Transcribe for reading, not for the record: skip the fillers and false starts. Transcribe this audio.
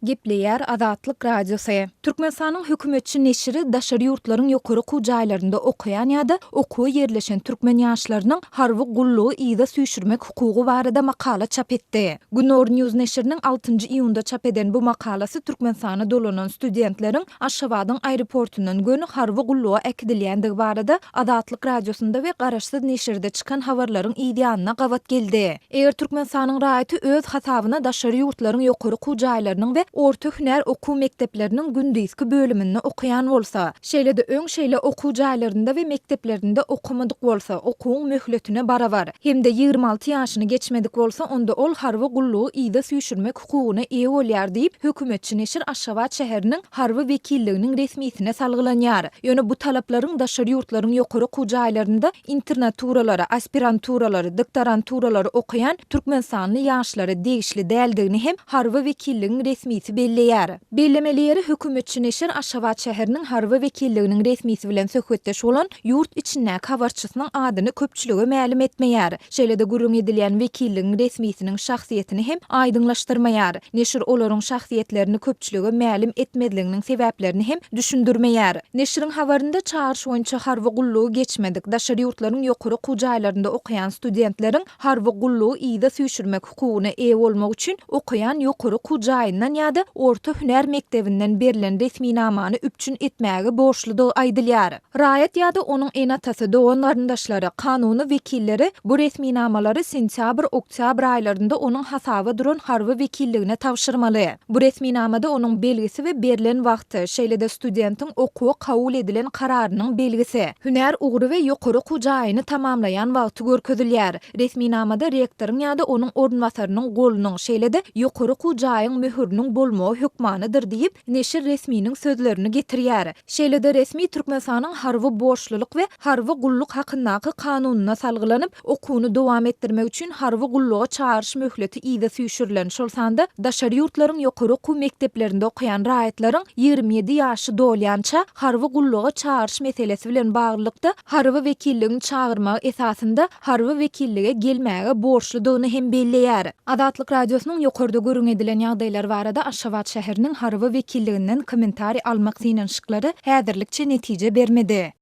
Gepleýär Azatlyk Radiosu. Türkmenistanyň hökümetçi neşri daşary ýurtlaryň ýokary okuw jaýlarynda okuyan ýa-da okuwy ýerleşen türkmen ýaşlarynyň harby gullugy ýa-da süýşürmek hukugy barada makala çap etdi. Gunor News neşriniň 6-njy iýunda çap eden bu makalasy Türkmenistana dolanan studentleriň Aşgabatyň aeroportundan göni harby gulluga ekidilýändigi barada Azatlyk Radiosunda we Garaşsyz neşirde çykan habarlaryň ýa-da gawat geldi. Eger Türkmenistanyň raýaty öz hasabyna daşary ýurtlaryň ýokary okuw jaýlarynyň we orta hüner okuw mekdepleriniň gündizki bölümini okuyan bolsa, şeýle-de öň şeýle okuw jaýlarynda we mekteplerinde okamadyk bolsa, okuwyň möhletine barabar. Hemde 26 ýaşyny geçmedik bolsa, onda ol harby gullugy ýa-da süýşürmek hukugyna eýe bolýar diýip hökümetçi neşir Aşgabat şäheriniň harby wekilliginiň resmiýetine salgylanýar. Ýöne bu talaplaryň daşary ýurtlaryň ýokary okuw jaýlarynda internaturalary, aspiranturalary, doktoranturalary okuyan türkmenistanly ýaşlary degişli däldigini hem harby wekilliginiň resmiýeti belleýär. Bellemeleri hökümetçi neşir Aşgabat şäheriniň harby wekilliginiň resmiýeti bilen söhbetdeş bolan ýurt içindäki habarçysynyň adyny köpçülige ma'lum etmeýär. Şeýle-de gurrun edilýän wekilliginiň resmiýetiniň şahsiýetini hem aýdynlaşdyrmaýar. Neşir olaryň şahsiýetlerini köpçülige ma'lum etmedliginiň sebäplerini hem düşündirmeýär. Neşiriň habarynda çağırş boýunça harby gullugy geçmedik, daşary ýurtlaryň ýokary okuw jaýlarynda okuyan studentleriň harby gullugy ýa-da süýşürmek hukugyna eýe bolmak üçin okuyan ýokary okuw jaýyndan ýa-da orta hüner mektebinden berilen resmiýnamany üpçün etmäge borçludygy aýdylýar. Raýat ýa-da onuň enatasy dogan garyndaşlary, kanuny wekilleri bu resmiýnamalary sentyabr-oktýabr aýlarynda onuň hasaby duran harby wekilligine tapşyrmaly. Bu resmiýnamada onuň belgisi we berilen wagty, şeýle-de studentiň okuwy kabul edilen kararynyň belgisi, hüner ugry we ýokary okuw jaýyny tamamlaýan wagty görkezilýär. Resmiýnamada rektoryň ýa-da onuň ornwasarynyň golunyň, şeýle-de ýokary okuw jaýynyň möhüriniň bolmagy hükmanydyr diýip neşir resmiýiniň sözlerini getirýär. Şeýle-de resmi Türkmenistanyň harby borçluluk we harby gulluk hakyndaky kanunyna salgylanyp okuwyny dowam etdirmek üçin harby gulluga çağırş möhleti ýa-da süýşürilen şolsanda daşary ýurtlaryň ýokary okuw mekteplerinde okuyan raýatlaryň 27 ýaşy dolýança harby gulluga çağırş meselesi bilen baglykda harby wekilligini çağırmak esasynda harby wekillige gelmäge borçludygyny hem belleýär. Azatlyk Radiosynyň ýokarda görüň edilen ýagdaýlar barada Aşgabat şäheriniň harby wekilliginden kommentari almak synyň şyklary häzirlikçe netije bermedi.